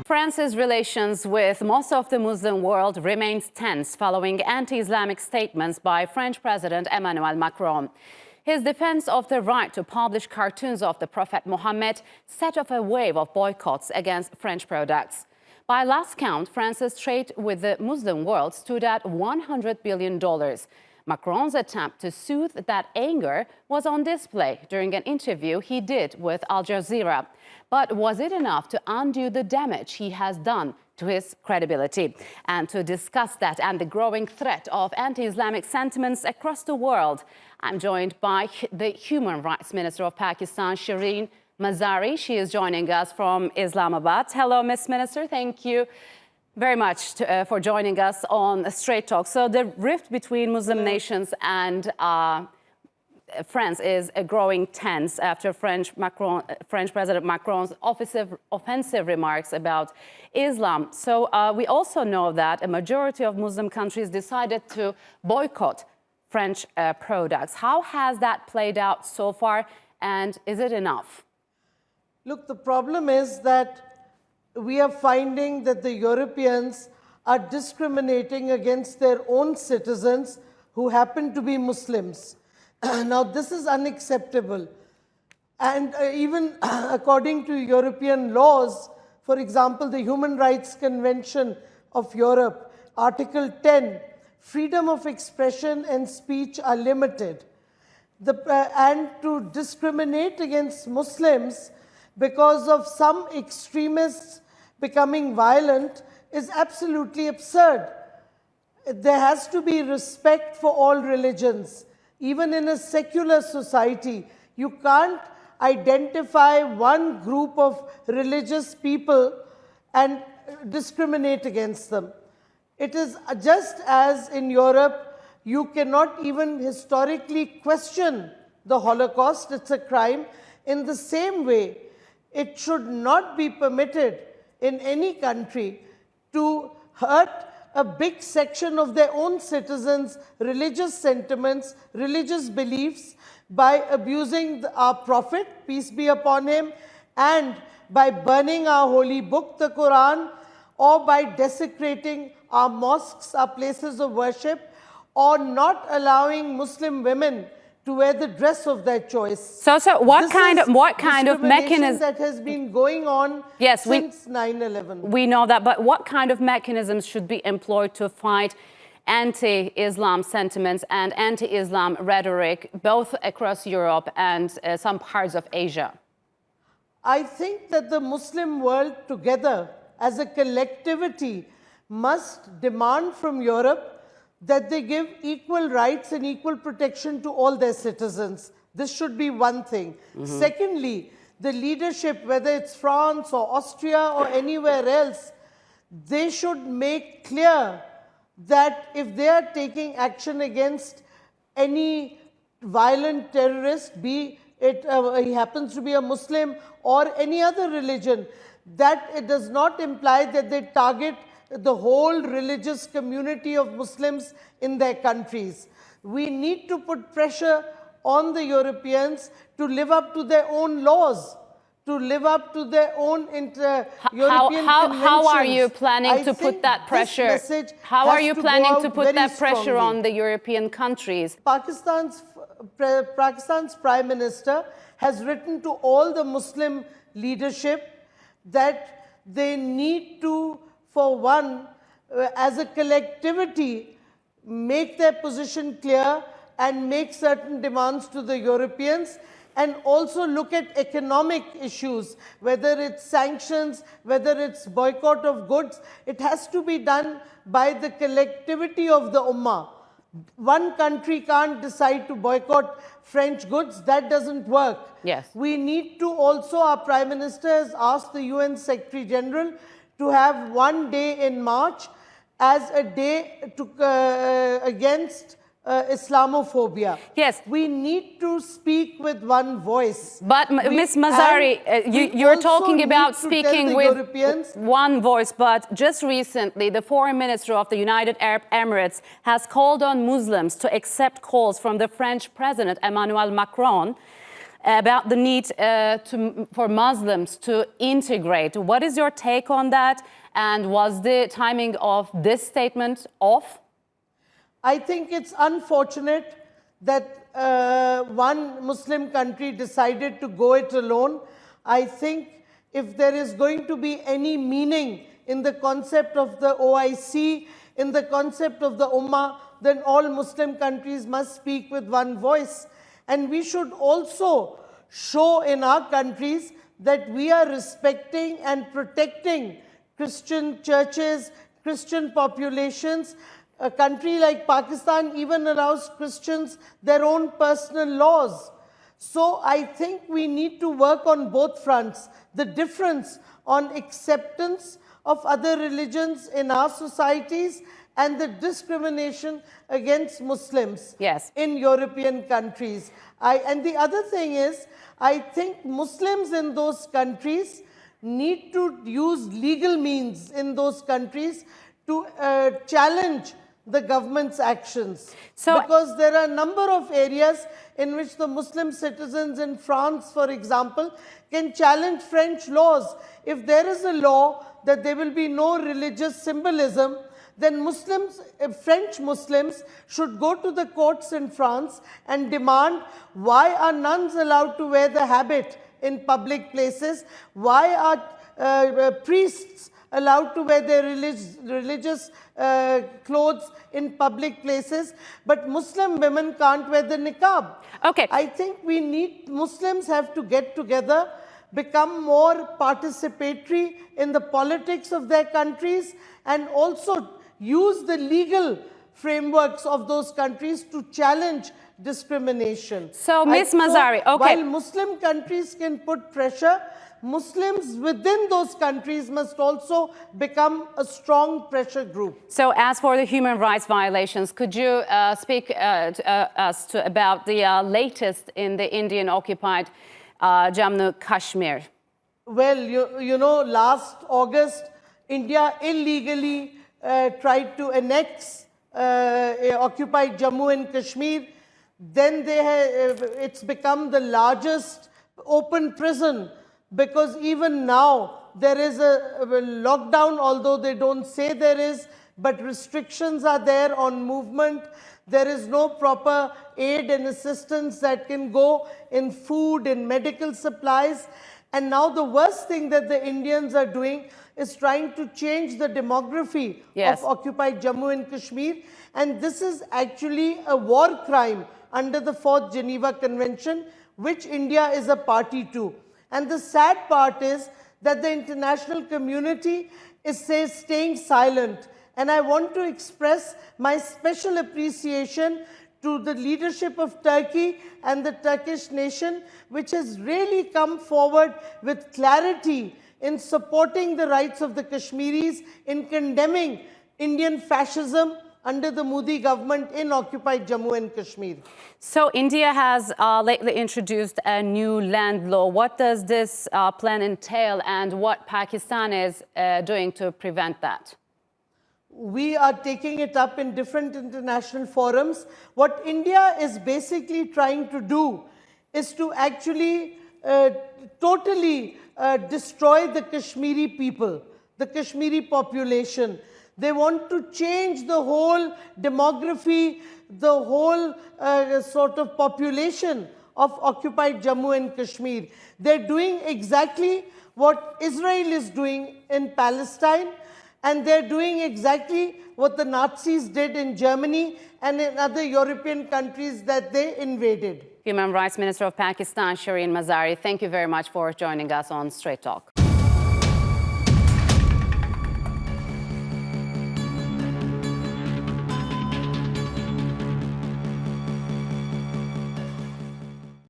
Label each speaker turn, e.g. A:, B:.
A: France's relations with most of the Muslim world remains tense following anti-Islamic statements by French President Emmanuel Macron. His defense of the right to publish cartoons of the Prophet Muhammad set off a wave of boycotts against French products. By last count, France's trade with the Muslim world stood at $100 billion. Macron's attempt to soothe that anger was on display during an interview he did with Al Jazeera. But was it enough to undo the damage he has done to his credibility? And to discuss that and the growing threat of anti-Islamic sentiments across the world, I'm joined by the Human Rights Minister of Pakistan, Shireen Mazari. She is joining us from Islamabad. Hello, Ms. Minister. Thank you very much for joining us on Straight Talk. So the rift between Muslim nations and France is growing tense after French President Macron's offensive remarks about Islam. So we also know that a majority of Muslim countries decided to boycott French products. How has that played out so far, and is it enough?
B: Look, the problem is that we are finding that the Europeans are discriminating against their own citizens who happen to be Muslims. Now, this is unacceptable. And even according to European laws, for example, the Human Rights Convention of Europe, Article 10, freedom of expression and speech are limited. And to discriminate against Muslims because of some extremists becoming violent is absolutely absurd. There has to be respect for all religions. Even in a secular society, you can't identify one group of religious people and discriminate against them. It is just as in Europe, you cannot even historically question the Holocaust. It's a crime. In the same way, it should not be permitted in any country to hurt a big section of their own citizens' religious sentiments, religious beliefs, by abusing our Prophet, peace be upon him, and by burning our holy book, the Quran, or by desecrating our mosques, our places of worship, or not allowing Muslim women to wear the dress of their choice.
A: So what kind of mechanism
B: that has been going on since 9/11?
A: We know that, but what kind of mechanisms should be employed to fight anti-Islam sentiments and anti-Islam rhetoric, both across Europe and some parts of Asia?
B: I think that the Muslim world together as a collectivity must demand from Europe that they give equal rights and equal protection to all their citizens. This should be one thing. Secondly, the leadership, whether it's France or Austria or anywhere else, they should make clear that if they are taking action against any violent terrorist, be it he happens to be a Muslim or any other religion, that it does not imply that they target the whole religious community of Muslims in their countries. We need to put pressure on the Europeans to live up to their own laws, to live up to their own European conventions.
A: How are you planning to put that pressure? How are you planning to put that pressure on the European countries?
B: Pakistan's Prime Minister has written to all the Muslim leadership that they need to, for one, as a collectivity, make their position clear and make certain demands to the Europeans, and also look at economic issues, whether it's sanctions, whether it's boycott of goods. It has to be done by the collectivity of the Ummah. One country can't decide to boycott French goods. That doesn't work.
A: Yes.
B: We need to also, our Prime Minister has asked the UN Secretary General to have one day in March as a day to, against Islamophobia.
A: Yes.
B: We need to speak with one voice.
A: But Ms. Mazari, you're talking about speaking with
B: Europeans
A: one voice, but just recently the Foreign Minister of the United Arab Emirates has called on Muslims to accept calls from the French President Emmanuel Macron about the need for Muslims to integrate. What is your take on that? And was the timing of this statement off?
B: I think it's unfortunate that one Muslim country decided to go it alone. I think if there is going to be any meaning in the concept of the OIC, in the concept of the Ummah, then all Muslim countries must speak with one voice. And we should also show in our countries that we are respecting and protecting Christian churches, Christian populations. A country like Pakistan even allows Christians their own personal laws. So I think we need to work on both fronts. The difference on acceptance of other religions in our societies and the discrimination against Muslims in European countries. And the other thing is, I think Muslims in those countries need to use legal means in those countries to challenge the government's actions. Because there are a number of areas in which the Muslim citizens in France, for example, can challenge French laws. If there is a law that there will be no religious symbolism, then Muslims, French Muslims should go to the courts in France and demand, why are nuns allowed to wear the habit in public places? Why are priests allowed to wear their religious clothes in public places, but Muslim women can't wear the niqab?
A: Okay.
B: I think Muslims have to get together, become more participatory in the politics of their countries, and also use the legal frameworks of those countries to challenge discrimination.
A: So, Ms. Mazari, okay.
B: While Muslim countries can put pressure, Muslims within those countries must also become a strong pressure group.
A: So as for the human rights violations, could you speak to us about the latest in the Indian-occupied Jammu Kashmir?
B: Well, you know, last August, India illegally tried to annex occupied Jammu and Kashmir. Then it's become the largest open prison, because even now there is a lockdown, although they don't say there is, but restrictions are there on movement. There is no proper aid and assistance that can go in food and medical supplies. And now the worst thing that the Indians are doing is trying to change the demography of occupied Jammu and Kashmir. And this is actually a war crime under the 4th Geneva Convention, which India is a party to. And the sad part is that the international community is staying silent. And I want to express my special appreciation to the leadership of Turkey and the Turkish nation, which has really come forward with clarity in supporting the rights of the Kashmiris, in condemning Indian fascism under the Modi government in occupied Jammu and Kashmir.
A: So India has lately introduced a new land law. What does this plan entail, and what Pakistan is doing to prevent that?
B: We are taking it up in different international forums. What India is basically trying to do is to actually totally destroy the Kashmiri people, the Kashmiri population. They want to change the whole demography, the whole sort of population of occupied Jammu and Kashmir. They're doing exactly what Israel is doing in Palestine, and they're doing exactly what the Nazis did in Germany and in other European countries that they invaded.
A: Human Rights Minister of Pakistan, Shireen Mazari, thank you very much for joining us on Straight Talk.